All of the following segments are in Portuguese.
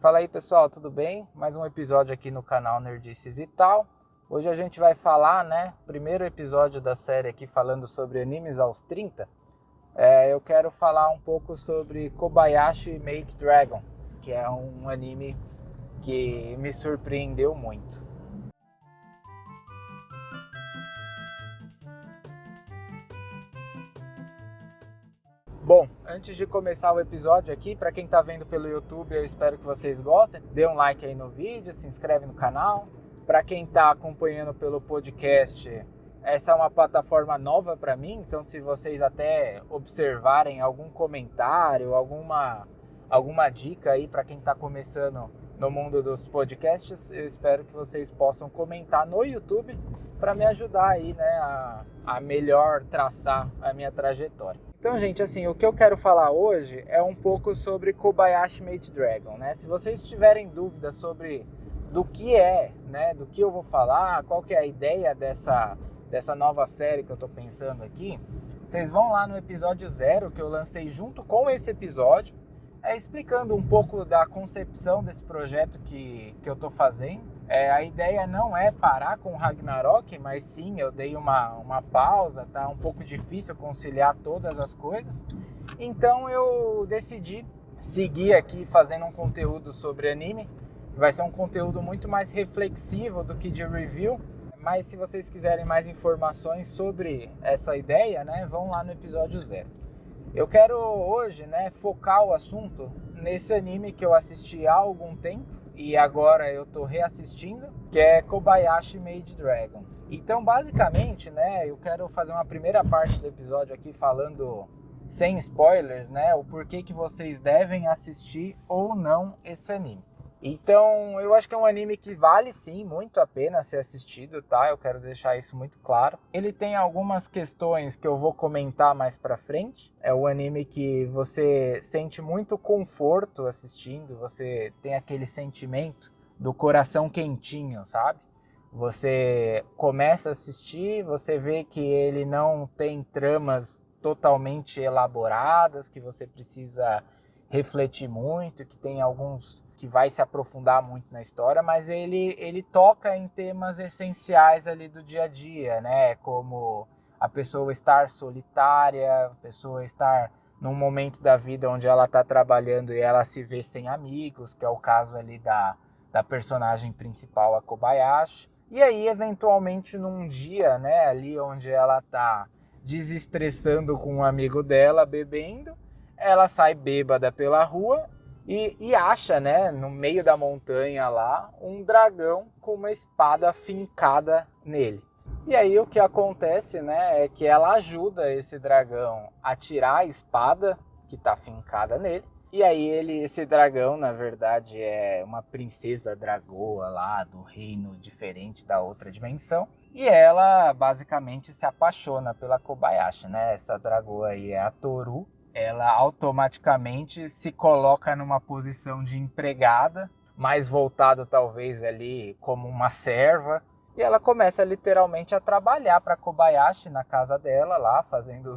Fala aí pessoal, tudo bem? Mais um episódio aqui no canal Nerdices e tal. Hoje a gente vai falar, primeiro episódio da série aqui falando sobre animes aos 30. Eu quero falar um pouco sobre Kobayashi Make Dragon, que é um anime que me surpreendeu muito. Bom, antes de começar o episódio aqui, para quem está vendo pelo YouTube, eu espero que vocês gostem. Dê um like aí no vídeo, se inscreve no canal. Para quem está acompanhando pelo podcast, essa é uma plataforma nova para mim, então se vocês até observarem algum comentário, alguma dica aí para quem está começando no mundo dos podcasts, eu espero que vocês possam comentar no YouTube para me ajudar aí, a melhor traçar a minha trajetória. Então, gente, assim, o que eu quero falar hoje é um pouco sobre Kobayashi Made Dragon, Se vocês tiverem dúvidas sobre do que do que eu vou falar, qual que é a ideia dessa nova série que eu tô pensando aqui, vocês vão lá no episódio 0 que eu lancei junto com esse episódio, explicando um pouco da concepção desse projeto que eu tô fazendo. A ideia não é parar com o Ragnarok, mas sim, eu dei uma pausa, tá um pouco difícil conciliar todas as coisas. Então eu decidi seguir aqui fazendo um conteúdo sobre anime. Vai ser um conteúdo muito mais reflexivo do que de review. Mas se vocês quiserem mais informações sobre essa ideia, vão lá no episódio 0. Eu quero hoje, focar o assunto nesse anime que eu assisti há algum tempo e agora eu tô reassistindo, que é Kobayashi Made Dragon. Então, basicamente, eu quero fazer uma primeira parte do episódio aqui falando sem spoilers, o porquê que vocês devem assistir ou não esse anime. Então, eu acho que é um anime que vale sim muito a pena ser assistido, tá? Eu quero deixar isso muito claro. Ele tem algumas questões que eu vou comentar mais pra frente. É um anime que você sente muito conforto assistindo, você tem aquele sentimento do coração quentinho, sabe? Você começa a assistir, você vê que ele não tem tramas totalmente elaboradas, que você precisa refletir muito, que tem alguns que vai se aprofundar muito na história, mas ele toca em temas essenciais ali do dia a dia, como a pessoa estar solitária, a pessoa estar num momento da vida onde ela está trabalhando e ela se vê sem amigos, que é o caso ali da personagem principal, a Kobayashi. E aí, eventualmente, num dia, ali onde ela está desestressando com um amigo dela, bebendo, ela sai bêbada pela rua e acha, no meio da montanha lá, um dragão com uma espada fincada nele. E aí o que acontece, é que ela ajuda esse dragão a tirar a espada que está fincada nele. E aí esse dragão, na verdade, é uma princesa dragoa lá do reino diferente da outra dimensão. E ela basicamente se apaixona pela Kobayashi, Essa dragoa aí é a Toru. Ela automaticamente se coloca numa posição de empregada, mais voltado talvez ali como uma serva, e ela começa literalmente a trabalhar para Kobayashi na casa dela lá, fazendo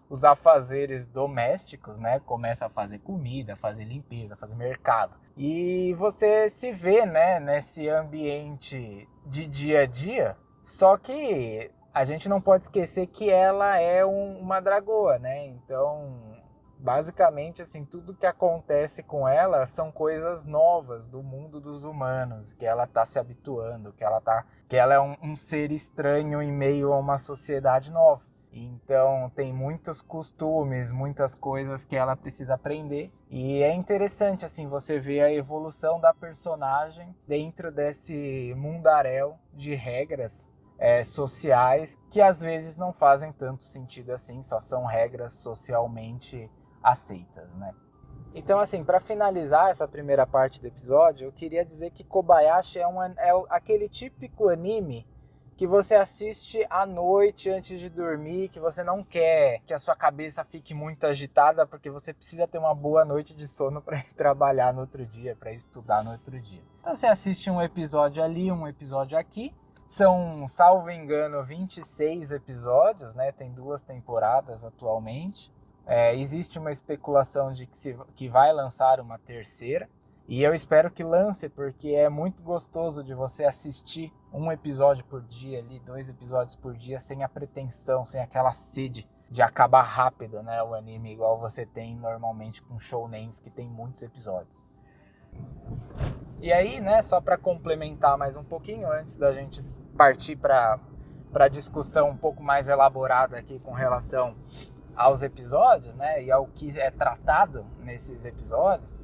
os afazeres domésticos, Começa a fazer comida, fazer limpeza, fazer mercado. E você se vê, nesse ambiente de dia a dia, só que a gente não pode esquecer que ela é uma dragoa, Então, basicamente, assim, tudo que acontece com ela são coisas novas do mundo dos humanos, que ela está se habituando, que ela é um ser estranho em meio a uma sociedade nova. Então, tem muitos costumes, muitas coisas que ela precisa aprender. E é interessante, assim, você ver a evolução da personagem dentro desse mundaréu de regras sociais que às vezes não fazem tanto sentido assim, só são regras socialmente aceitas, Então, assim, para finalizar essa primeira parte do episódio, eu queria dizer que Kobayashi é aquele típico anime que você assiste à noite antes de dormir, que você não quer que a sua cabeça fique muito agitada, porque você precisa ter uma boa noite de sono para ir trabalhar no outro dia, para estudar no outro dia. Então você assiste um episódio ali, um episódio aqui. São, salvo engano, 26 episódios, Tem 2 temporadas atualmente. Existe uma especulação de que vai lançar uma terceira. E eu espero que lance, porque é muito gostoso de você assistir um episódio por dia ali, 2 episódios por dia, sem a pretensão, sem aquela sede de acabar rápido, né, o anime, igual você tem normalmente com shounens que tem muitos episódios. E aí, né, só para complementar mais um pouquinho, antes da gente partir para a discussão um pouco mais elaborada aqui com relação aos episódios, né, e ao que é tratado nesses episódios,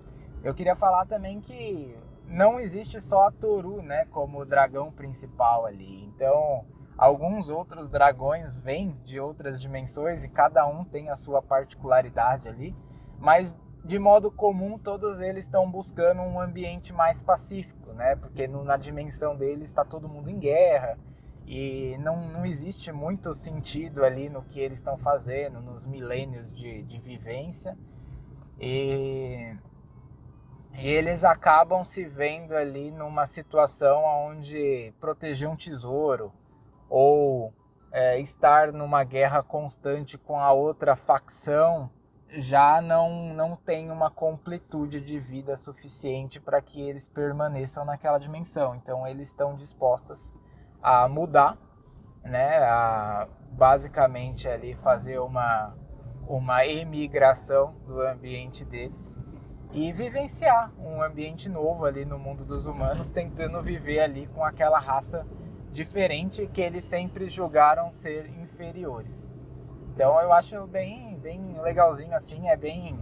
eu queria falar também que não existe só a Toru, né, como o dragão principal ali. Então, alguns outros dragões vêm de outras dimensões e cada um tem a sua particularidade ali, mas de modo comum todos eles estão buscando um ambiente mais pacífico, né, porque na dimensão deles está todo mundo em guerra e não existe muito sentido ali no que eles estão fazendo, nos milênios de vivência. E eles acabam se vendo ali numa situação onde proteger um tesouro ou estar numa guerra constante com a outra facção já não tem uma completude de vida suficiente para que eles permaneçam naquela dimensão. Então eles estão dispostos a mudar, né, a basicamente ali fazer uma emigração do ambiente deles e vivenciar um ambiente novo ali no mundo dos humanos, tentando viver ali com aquela raça diferente que eles sempre julgaram ser inferiores. Então eu acho bem legalzinho assim, é bem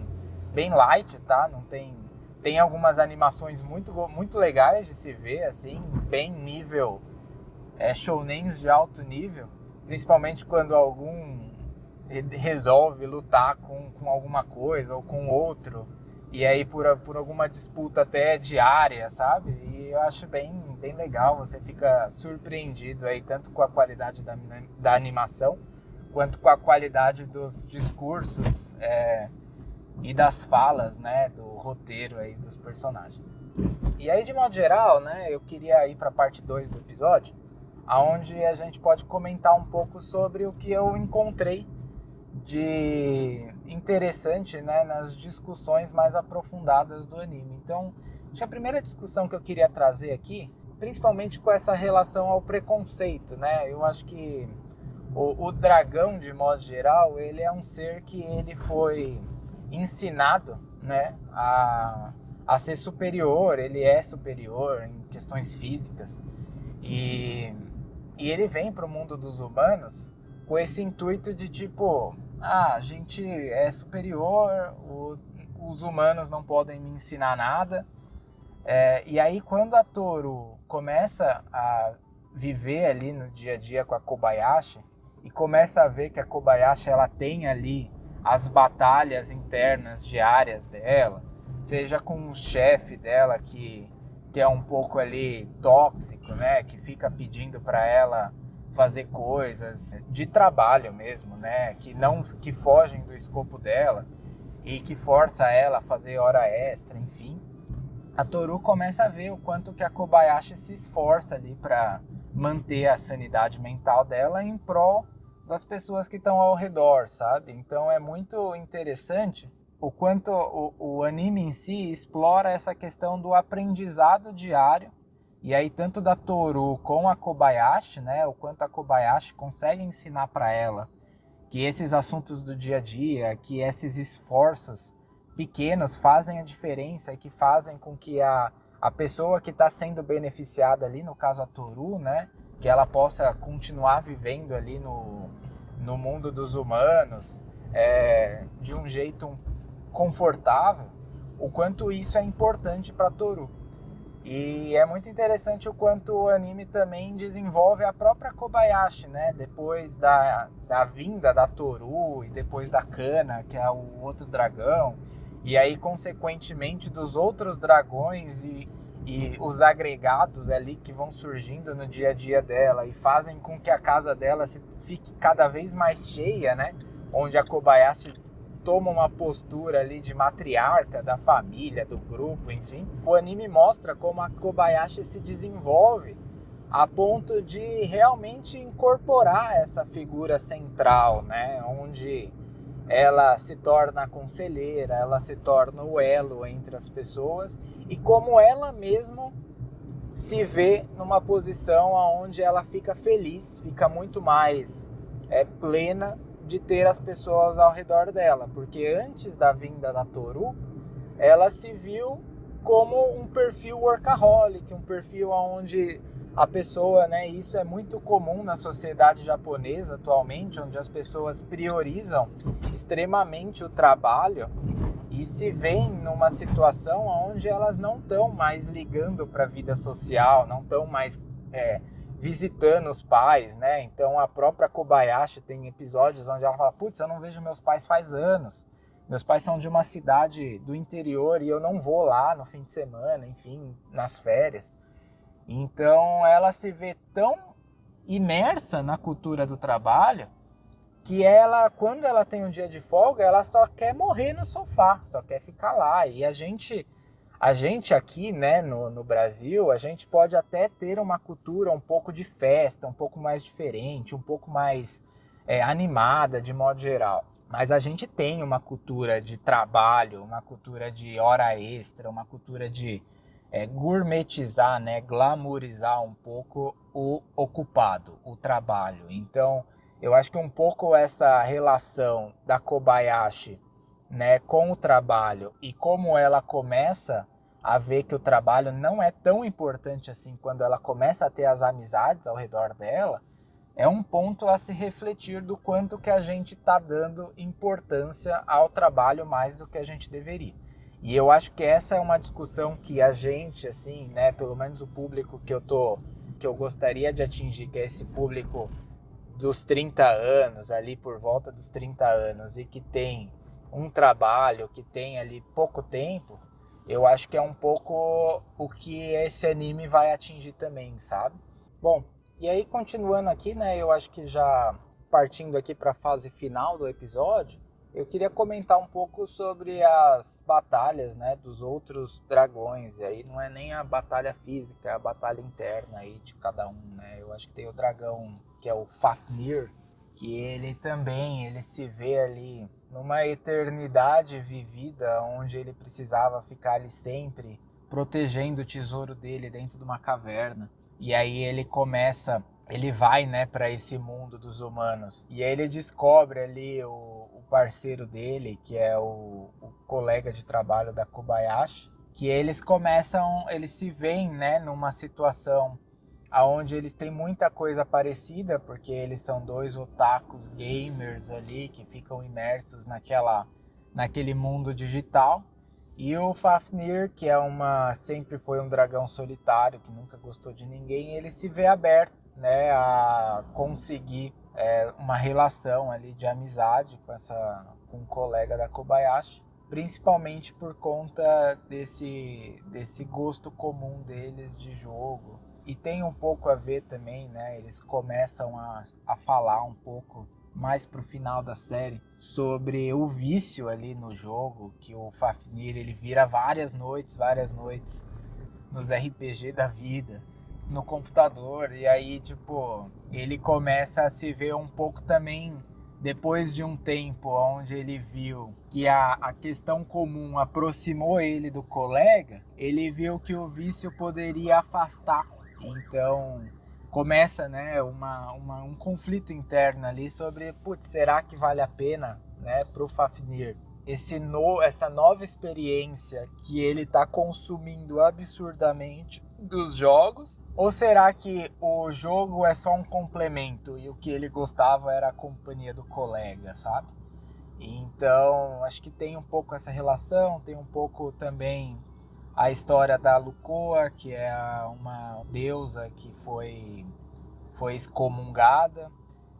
light, tá? Não tem algumas animações muito legais de se ver, assim, bem nível shounens de alto nível, principalmente quando algum resolve lutar com alguma coisa ou com outro, e aí por alguma disputa até diária, sabe? E eu acho bem legal, você fica surpreendido aí tanto com a qualidade da animação, quanto com a qualidade dos discursos e das falas, né, do roteiro aí dos personagens. E aí, de modo geral, né, eu queria ir para a parte 2 do episódio, onde a gente pode comentar um pouco sobre o que eu encontrei de interessante, né, nas discussões mais aprofundadas do anime. Então, acho que a primeira discussão que eu queria trazer aqui, principalmente com essa relação ao preconceito, né, eu acho que o dragão, de modo geral, ele é um ser que ele foi ensinado, né, a ser superior, ele é superior em questões físicas, e ele vem para o mundo dos humanos com esse intuito de tipo, a gente é superior, os humanos não podem me ensinar nada. E aí quando a Toru começa a viver ali no dia a dia com a Kobayashi e começa a ver que a Kobayashi ela tem ali as batalhas internas diárias dela, seja com o chefe dela que é um pouco ali tóxico, né, que fica pedindo para ela fazer coisas de trabalho mesmo, né, que fogem do escopo dela e que força ela a fazer hora extra, enfim. A Toru começa a ver o quanto que a Kobayashi se esforça ali para manter a sanidade mental dela em prol das pessoas que estão ao redor, sabe? Então é muito interessante o quanto o anime em si explora essa questão do aprendizado diário, e aí tanto da Toru com a Kobayashi, né, o quanto a Kobayashi consegue ensinar para ela que esses assuntos do dia a dia, que esses esforços pequenos fazem a diferença e que fazem com que a pessoa que está sendo beneficiada ali, no caso a Toru, né, que ela possa continuar vivendo ali no mundo dos humanos de um jeito confortável, o quanto isso é importante para Toru. E é muito interessante o quanto o anime também desenvolve a própria Kobayashi, né? Depois da vinda da Toru e depois da Kana, que é o outro dragão, e aí consequentemente dos outros dragões e os agregados ali que vão surgindo no dia a dia dela e fazem com que a casa dela fique cada vez mais cheia, né? Onde a Kobayashi toma uma postura ali de matriarca da família, do grupo, enfim. O anime mostra como a Kobayashi se desenvolve a ponto de realmente incorporar essa figura central, né? Onde ela se torna a conselheira, ela se torna o elo entre as pessoas e como ela mesma se vê numa posição onde ela fica feliz, fica muito mais plena de ter as pessoas ao redor dela, porque antes da vinda da Toru, ela se viu como um perfil workaholic, um perfil onde a pessoa, né, isso é muito comum na sociedade japonesa atualmente, onde as pessoas priorizam extremamente o trabalho e se veem numa situação onde elas não estão mais ligando para a vida social, não estão mais visitando os pais, né? Então a própria Kobayashi tem episódios onde ela fala, putz, eu não vejo meus pais faz anos. Meus pais são de uma cidade do interior e eu não vou lá no fim de semana, enfim, nas férias. Então ela se vê tão imersa na cultura do trabalho que ela, quando ela tem um dia de folga, ela só quer morrer no sofá, só quer ficar lá. E a gente aqui, né, no Brasil, a gente pode até ter uma cultura um pouco de festa, um pouco mais diferente, um pouco mais animada de modo geral. Mas a gente tem uma cultura de trabalho, uma cultura de hora extra, uma cultura de gourmetizar, né, glamourizar um pouco o ocupado, o trabalho. Então, eu acho que um pouco essa relação da Kobayashi, né, com o trabalho e como ela começa a ver que o trabalho não é tão importante assim quando ela começa a ter as amizades ao redor dela, é um ponto a se refletir do quanto que a gente está dando importância ao trabalho mais do que a gente deveria. E eu acho que essa é uma discussão que a gente, assim, né, pelo menos o público que eu gostaria de atingir, que é esse público dos 30 anos, ali por volta dos 30 anos, e que tem um trabalho, que tem ali pouco tempo, eu acho que é um pouco o que esse anime vai atingir também, sabe? Bom, e aí continuando aqui, né, eu acho que já partindo aqui para a fase final do episódio, eu queria comentar um pouco sobre as batalhas, né, dos outros dragões. E aí não é nem a batalha física, é a batalha interna aí de cada um, né? Eu acho que tem o dragão que é o Fafnir, que ele se vê ali numa eternidade vivida, onde ele precisava ficar ali sempre protegendo o tesouro dele dentro de uma caverna. E aí ele vai, né, para esse mundo dos humanos. E aí ele descobre ali o parceiro dele, que é o colega de trabalho da Kobayashi, que eles se veem, né, numa situação onde eles têm muita coisa parecida, porque eles são dois otakus gamers ali, que ficam imersos naquele mundo digital. E o Fafnir, que sempre foi um dragão solitário, que nunca gostou de ninguém, ele se vê aberto, né, a conseguir uma relação ali de amizade com um colega da Kobayashi, principalmente por conta desse gosto comum deles de jogo. E tem um pouco a ver também, né, eles começam a falar um pouco mais pro final da série sobre o vício ali no jogo, que o Fafnir ele vira várias noites nos RPG da vida, no computador, e aí tipo, ele começa a se ver um pouco também depois de um tempo onde ele viu que a questão comum aproximou ele do colega, ele viu que o vício poderia afastar. Então começa, né, um conflito interno ali sobre, putz, será que vale a pena, né, pro Fafnir essa nova experiência que ele está consumindo absurdamente dos jogos? Ou será que o jogo é só um complemento e o que ele gostava era a companhia do colega, sabe? Então, acho que tem um pouco essa relação, tem um pouco também a história da Lucoa, que é uma deusa que foi excomungada.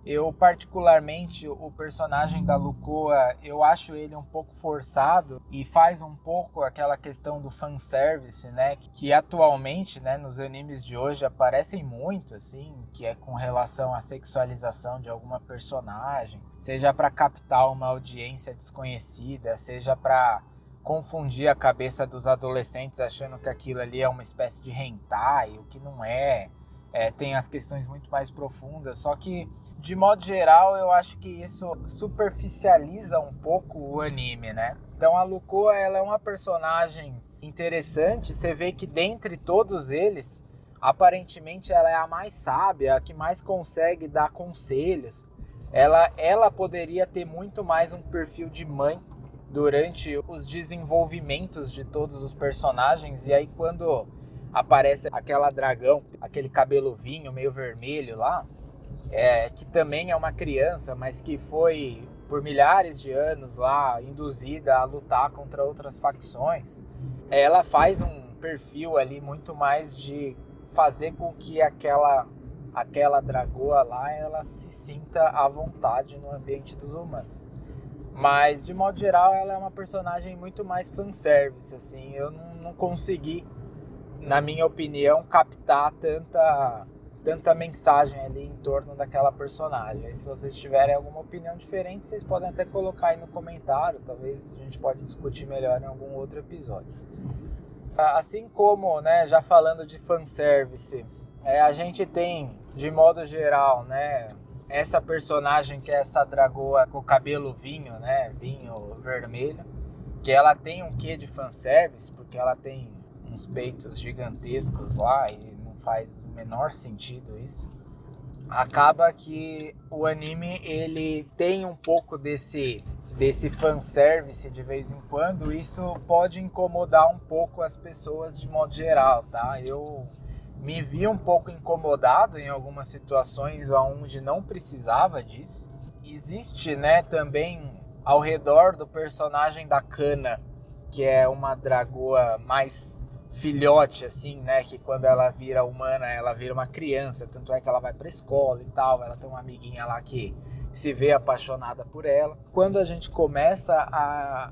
Eu, particularmente, o personagem da Lucoa, eu acho ele um pouco forçado e faz um pouco aquela questão do fanservice, né? Que atualmente, né, nos animes de hoje aparecem muito, assim, que é com relação à sexualização de alguma personagem, seja para captar uma audiência desconhecida, seja para confundir a cabeça dos adolescentes achando que aquilo ali é uma espécie de hentai, o que não é. tem as questões muito mais profundas, só que, de modo geral, eu acho que isso superficializa um pouco o anime, né? Então a Luko, ela é uma personagem interessante, você vê que dentre todos eles, aparentemente ela é a mais sábia, a que mais consegue dar conselhos. Ela poderia ter muito mais um perfil de mãe durante os desenvolvimentos de todos os personagens, e aí quando aparece aquela dragão, aquele cabelo vinho meio vermelho lá, que também é uma criança, mas que foi por milhares de anos lá induzida a lutar contra outras facções, ela faz um perfil ali muito mais de fazer com que aquela dragoa lá, ela se sinta à vontade no ambiente dos humanos. Mas, de modo geral, ela é uma personagem muito mais fanservice, assim. Eu não consegui, na minha opinião, captar tanta mensagem ali em torno daquela personagem. E se vocês tiverem alguma opinião diferente, vocês podem até colocar aí no comentário. Talvez a gente pode discutir melhor em algum outro episódio. Assim como, né, já falando de fanservice, a gente tem, de modo geral, né, essa personagem que é essa dragoa com o cabelo vinho, né, vinho vermelho, que ela tem um quê de fanservice, porque ela tem uns peitos gigantescos lá e não faz o menor sentido isso. Acaba que o anime, ele tem um pouco desse fanservice de vez em quando. Isso pode incomodar um pouco as pessoas de modo geral, tá? Eu me vi um pouco incomodado em algumas situações onde não precisava disso. Existe, né, também ao redor do personagem da Kana, que é uma dragoa mais filhote, assim, né, que quando ela vira humana, ela vira uma criança, tanto é que ela vai pra escola e tal, ela tem uma amiguinha lá que se vê apaixonada por ela. Quando a gente começa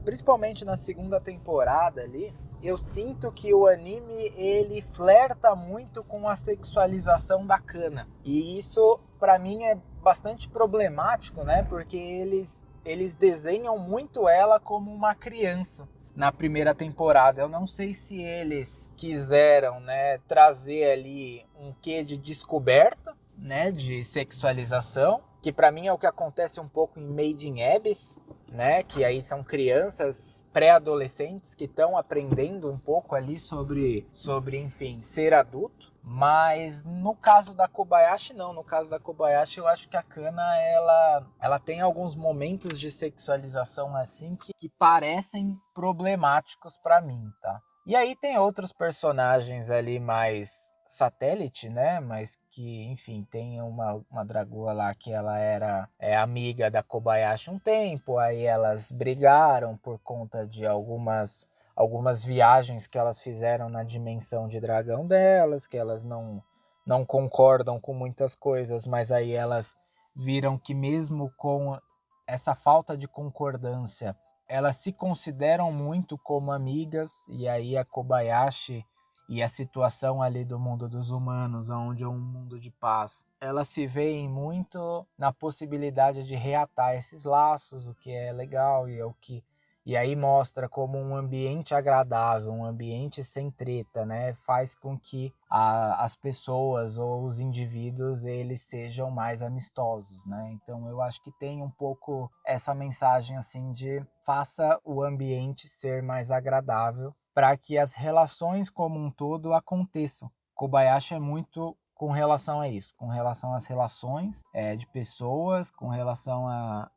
principalmente na segunda temporada ali, eu sinto que o anime, ele flerta muito com a sexualização da Kana. E isso, pra mim, é bastante problemático, né? Porque eles desenham muito ela como uma criança na primeira temporada. Eu não sei se eles quiseram, né, trazer ali um quê de descoberta, né, de sexualização, que pra mim é o que acontece um pouco em Made in Abyss, né, que aí são crianças pré-adolescentes que estão aprendendo um pouco ali sobre, enfim, ser adulto. Mas no caso da Kobayashi, não. No caso da Kobayashi, eu acho que a Kana, ela tem alguns momentos de sexualização assim que parecem problemáticos pra mim, tá? E aí tem outros personagens ali mais satélite, né? Mas que, enfim, tem uma dragoa lá que ela era amiga da Kobayashi um tempo, aí elas brigaram por conta de algumas viagens que elas fizeram na dimensão de dragão delas, que elas não concordam com muitas coisas, mas aí elas viram que mesmo com essa falta de concordância, elas se consideram muito como amigas, e aí a Kobayashi e a situação ali do mundo dos humanos, onde é um mundo de paz, elas se veem muito na possibilidade de reatar esses laços, o que é legal e é o que... E aí mostra como um ambiente agradável, um ambiente sem treta, né, faz com que as pessoas ou os indivíduos, eles sejam mais amistosos, né? Então eu acho que tem um pouco essa mensagem assim de faça o ambiente ser mais agradável para que as relações como um todo aconteçam. Kobayashi é muito com relação a isso, com relação às relações de pessoas, com relação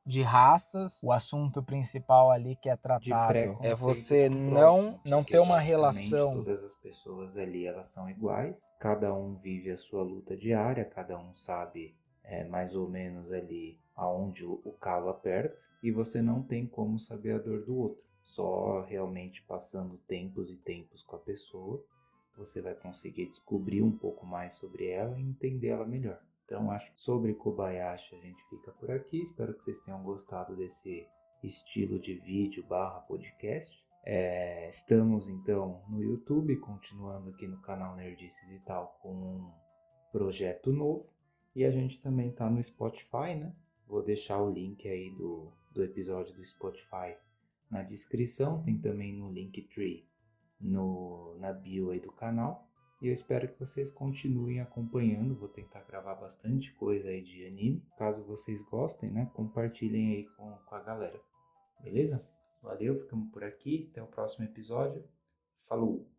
de raças. O assunto principal ali que é tratado é você não ter uma relação. Todas as pessoas ali, elas são iguais, cada um vive a sua luta diária, cada um sabe mais ou menos ali aonde o calo aperta, e você não tem como saber a dor do outro. Só realmente passando tempos e tempos com a pessoa, você vai conseguir descobrir um pouco mais sobre ela e entender ela melhor. Então, acho que sobre Kobayashi a gente fica por aqui. Espero que vocês tenham gostado desse estilo de vídeo / podcast. Estamos então no YouTube, continuando aqui no canal Nerdices e tal, com um projeto novo. E a gente também está no Spotify, né? Vou deixar o link aí do episódio do Spotify na descrição. Tem também no Linktree na bio aí do canal. E eu espero que vocês continuem acompanhando. Vou tentar gravar bastante coisa aí de anime. Caso vocês gostem, né? Compartilhem aí com a galera. Beleza? Valeu, ficamos por aqui. Até o próximo episódio. Falou!